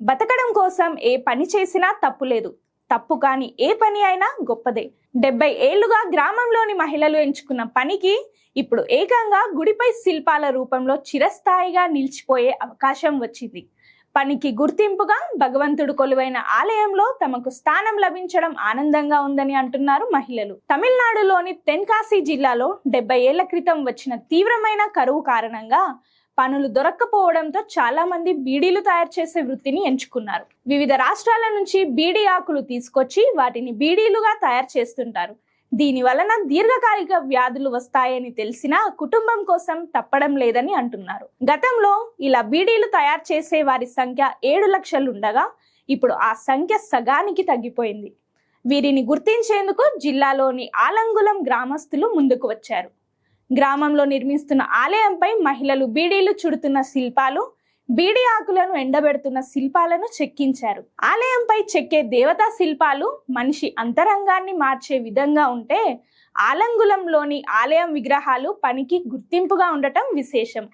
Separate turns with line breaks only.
బతకడం కోసం ఏ పని చేసినా తప్పు లేదు. తప్పు కాని ఏ పని అయినా గొప్పదే. 70 ఏళ్లుగా గ్రామంలోని మహిళలు ఎంచుకున్న పనికి ఇప్పుడు ఏకంగా గుడిపై శిల్పాల రూపంలో చిరస్థాయిగా నిలిచిపోయే అవకాశం వచ్చింది. పనికి గుర్తింపుగా భగవంతుడు కొలువైన ఆలయంలో తమకు స్థానం లభించడం ఆనందంగా ఉందని అంటున్నారు మహిళలు. తమిళనాడులోని తెన్కాసి జిల్లాలో 70 ఏళ్ల క్రితం వచ్చిన తీవ్రమైన కరువు కారణంగా పనులు దొరక్కపోవడంతో చాలా మంది బీడీలు తయారు చేసే వృత్తిని ఎంచుకున్నారు. వివిధ రాష్ట్రాల నుంచి బీడీ ఆకులు తీసుకొచ్చి వాటిని బీడీలుగా తయారు చేస్తుంటారు. దీని వలన దీర్ఘకాలిక వ్యాధులు వస్తాయని తెలిసినా కుటుంబం కోసం తప్పడం లేదని అంటున్నారు. గతంలో ఇలా బీడీలు తయారు చేసే వారి సంఖ్య 7 లక్షలు ఉండగా ఇప్పుడు ఆ సంఖ్య సగానికి తగ్గిపోయింది. వీరిని గుర్తించేందుకు జిల్లాలోని ఆలంగులం గ్రామస్తులు ముందుకు వచ్చారు. గ్రామంలో నిర్మిస్తున్న ఆలయంపై మహిళలు బీడీలు చుడుతున్న శిల్పాలు, బీడీ ఆకులను ఎండబెడుతున్న శిల్పాలను చెక్కించారు. ఆలయంపై చెక్కే దేవతా శిల్పాలు మనిషి అంతరంగాన్ని మార్చే విధంగా ఉంటే, ఆలంగులంలోని ఆలయం విగ్రహాలు పనికి గుర్తింపుగా ఉండటం విశేషం.